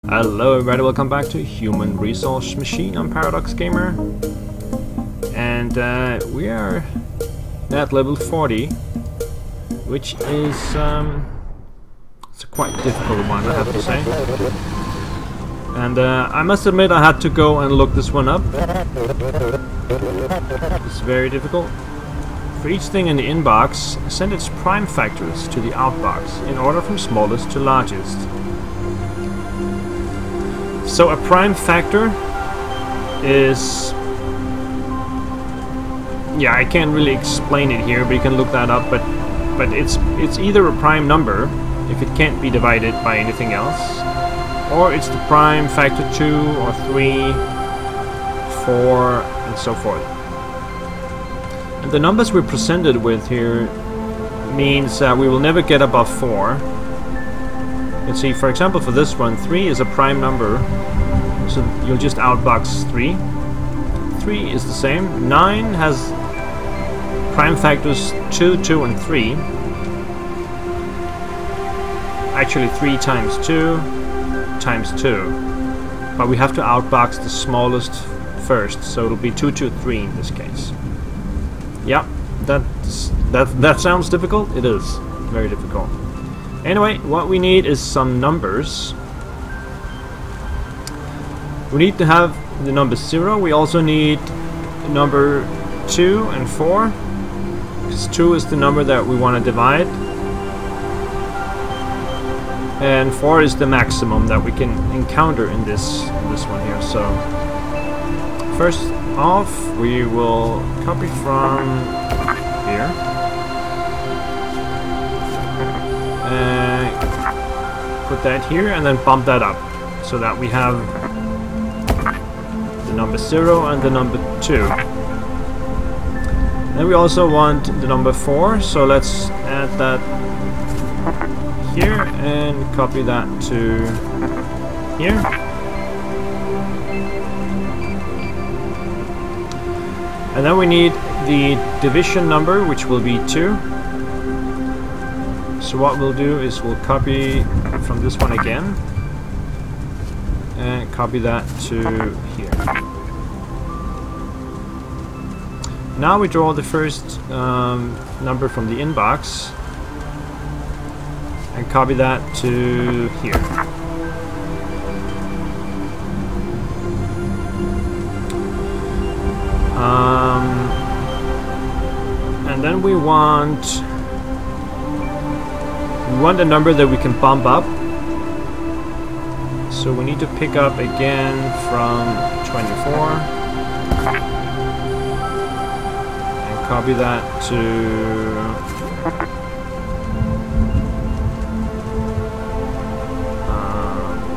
Hello everybody, welcome back to Human Resource Machine. I'm Paradox Gamer, and we are at level 40, which is it's a quite difficult one, I have to say. And I must admit I had to go and look this one up. It's very difficult. For each thing in the inbox, send its prime factors to the outbox in order from smallest to largest. So a prime factor is... yeah, I can't really explain it here, but you can look that up, but it's either a prime number, if it can't be divided by anything else, or it's the prime factor 2 or 3, 4, and so forth. And the numbers we're presented with here means we will never get above 4. Let's see, for example, for this one, 3 is a prime number, so you'll just outbox 3. 3 is the same. 9 has prime factors 2, 2, and 3. Actually, 3 times 2 times 2. But we have to outbox the smallest first, so it'll be 2, 2, 3 in this case. Yeah, that sounds difficult. It is very difficult. Anyway, what we need is some numbers. We need to have the number 0. We also need number 2 and 4, because 2 is the number that we want to divide, and 4 is the maximum that we can encounter in this one here. So first off, we will copy from here. Put that here and then bump that up so that we have the number 0 and the number 2. Then we also want the number 4, so let's add that here and copy that to here. And then we need the division number, which will be 2. So what we'll do is we'll copy from this one again and copy that to here. Now we draw the first number from the inbox and copy that to here. And then we want a number that we can bump up. So we need to pick up again from 24 and copy that to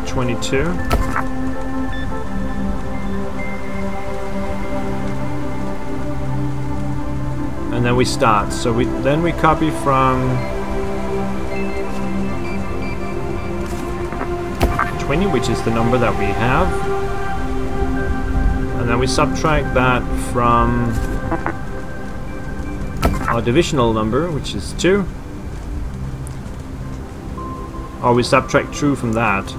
22. And then we start. So we copy from 20, which is the number that we have, and then we subtract that from our divisional number, which is 2, or we subtract true from that.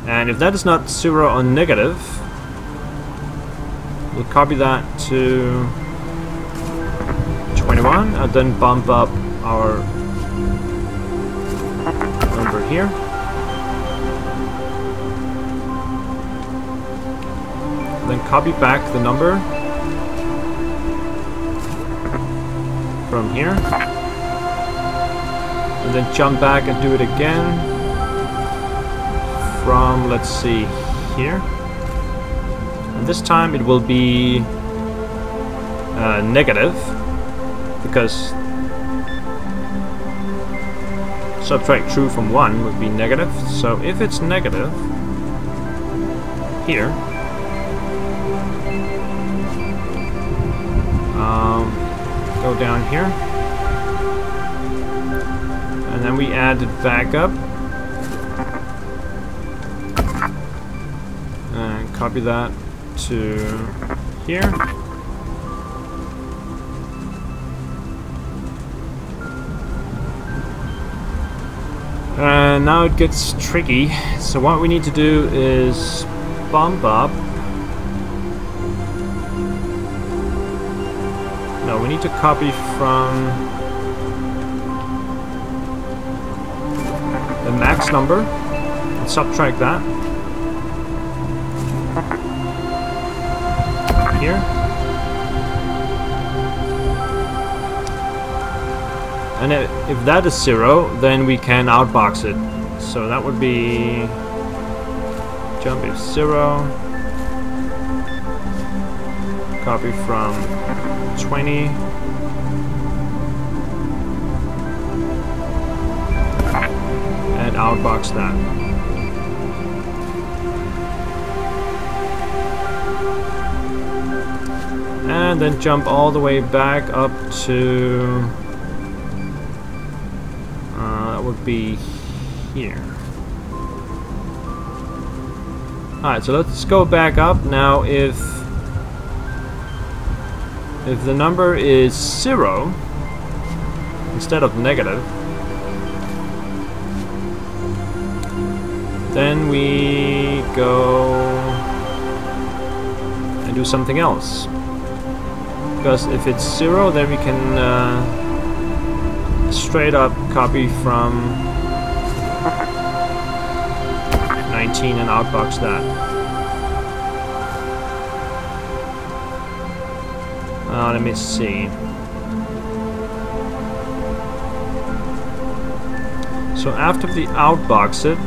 And if that is not 0 or negative, we'll copy that to 21 and then bump up our number here. Then copy back the number from here, and then jump back and do it again from, let's see, here. And this time it will be negative, because subtract true from 1 would be negative. So if it's negative here, go down here, and then we add it back up and copy that to here. And now it gets tricky. So what we need to do is bump up. No, we need to copy from the max number and subtract that here. And if that is 0, then we can outbox it. So that would be jump if 0, copy from 20, and outbox that. And then jump all the way back up to would be here. Alright, so let's go back up. Now if the number is 0 instead of negative, then we go and do something else. Because if it's 0, then we can straight up copy from 19 and outbox that. Let me see. So after the outbox it,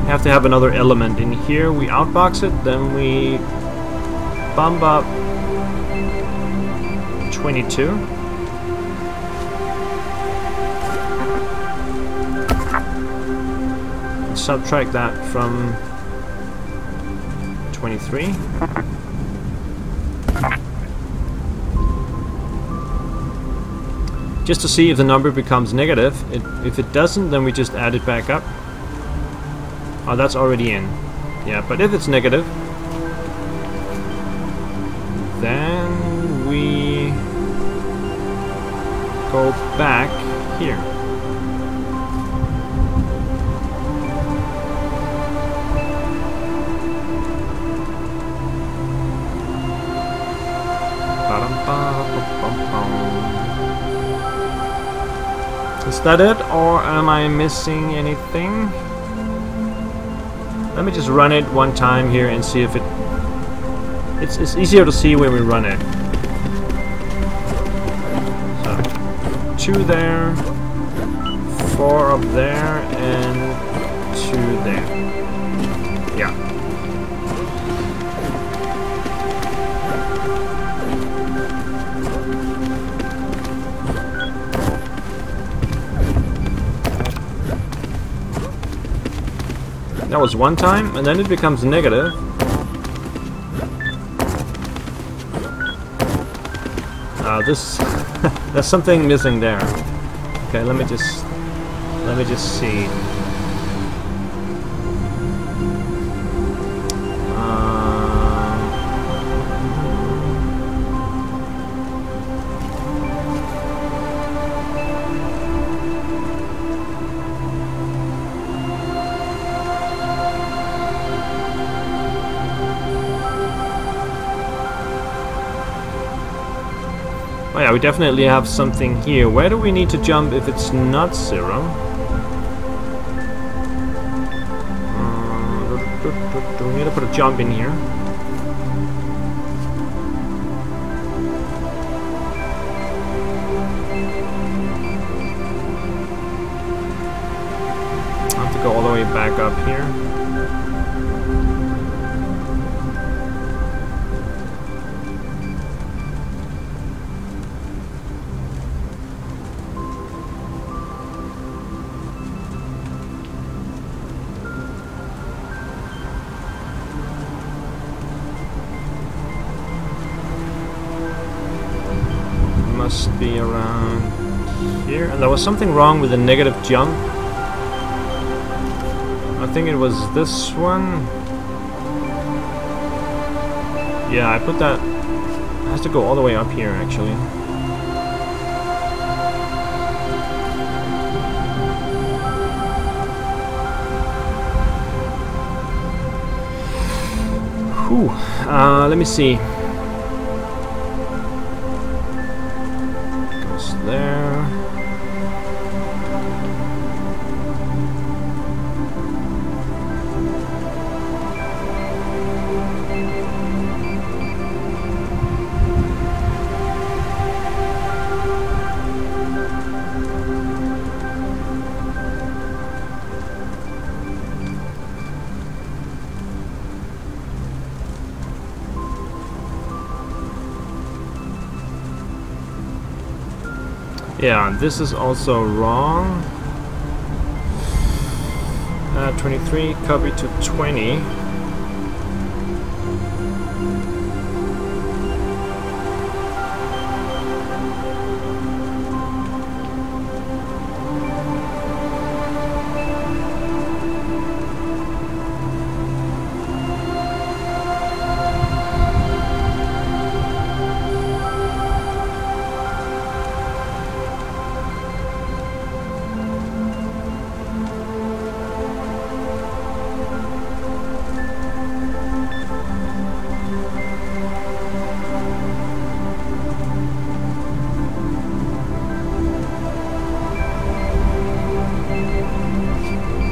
we have to have another element in here. We outbox it, then we bump up 22. Subtract that from 23. Just to see if the number becomes negative. If it doesn't, then we just add it back up. Oh, that's already in. Yeah, but if it's negative, then we go back here. Is that it, or am I missing anything? Let me just run it one time here and see if it's easier to see when we run it. So 2 there, 4 up there, and 2 there. Yeah. That was one time, and then it becomes negative. This there's something missing there. Okay, let me just see. Oh yeah, we definitely have something here. Where do we need to jump if it's not 0? We need to put a jump in here. I have to go all the way back up here. Must be around here. And there was something wrong with the negative jump. I think it was this one. Yeah, I put that. It has to go all the way up here, actually. Whew. Let me see. Goes there. Yeah, this is also wrong. 23, copy to 20.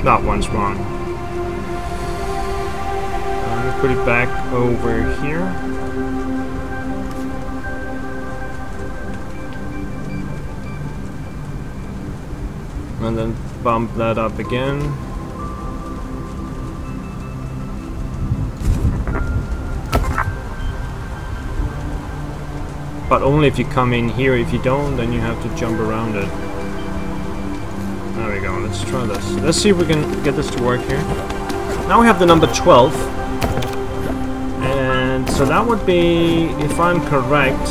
That one's wrong. Let me put it back over here. And then bump that up again. But only if you come in here. If you don't, then you have to jump around it. There we go, let's try this. Let's see if we can get this to work here. Now we have the number 12. And so that would be, if I'm correct,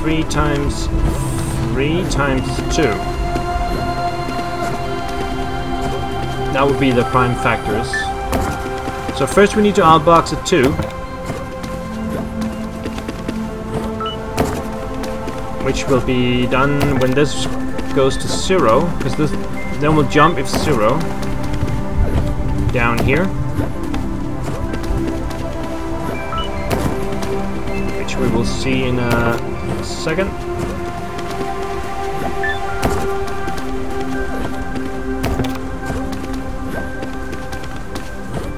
3 times 3 times 2. That would be the prime factors. So first we need to outbox a 2. Which will be done when this goes to 0, because this then we'll jump if 0 down here, which we will see in a second.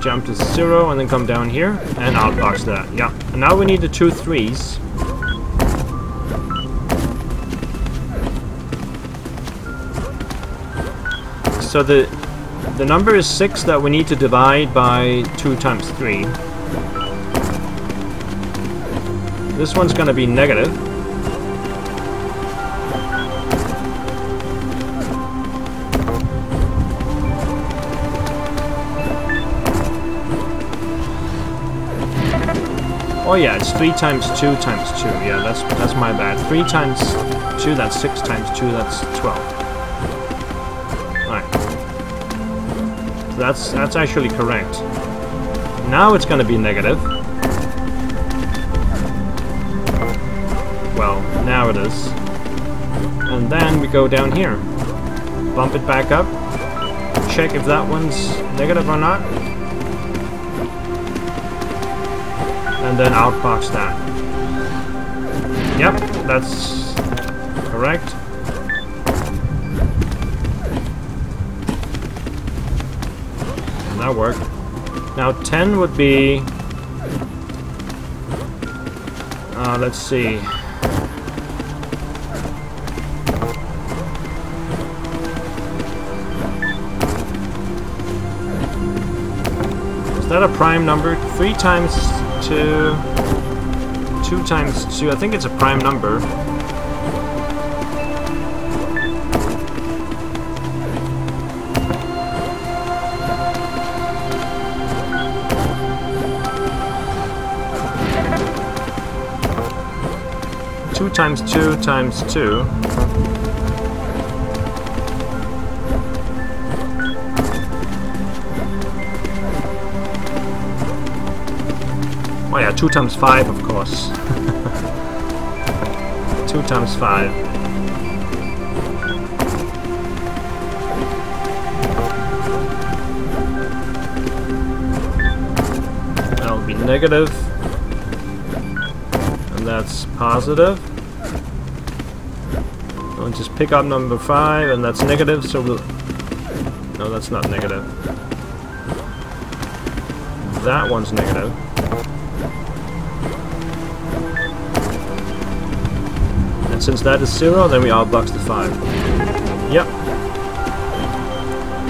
Jump to 0 and then come down here and outbox that. Yeah, and now we need the 2 3s. So the number is 6 that we need to divide by 2 times 3. This one's going to be negative. Oh yeah, it's 3 times 2 times 2. Yeah, that's my bad. 3 times 2, that's 6 times 2, that's 12. That's actually correct. Now it's going to be negative. Well, now it is. And then we go down here. Bump it back up. Check if that one's negative or not. And then outbox that. Yep, that's correct. That worked. Now 10 would be, let's see. Is that a prime number? 3 times 2, 2 times 2, I think it's a prime number. Times 2 times 2. Oh yeah, 2 times 5, of course. 2 times 5. negative. And that's positive. I'll just pick up number 5, and that's negative, so we'll... No, that's not negative. That one's negative. And since that is 0, then we outbox the 5. Yep.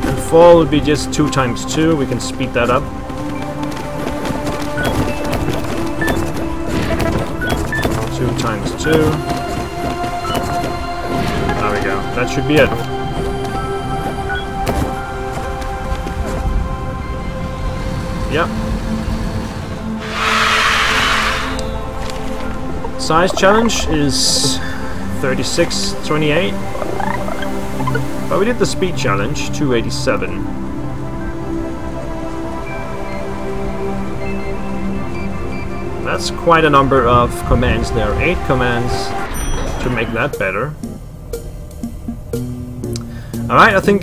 And fall would be just 2 times 2. We can speed that up. Times 2. There we go. That should be it. Yep. Size challenge is 36.28. But we did the speed challenge, 287. That's quite a number of commands there. 8 commands to make that better. Alright, I think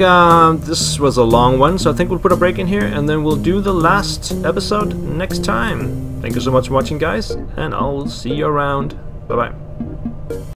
this was a long one, so I think we'll put a break in here and then we'll do the last episode next time. Thank you so much for watching, guys, and I'll see you around. Bye-bye.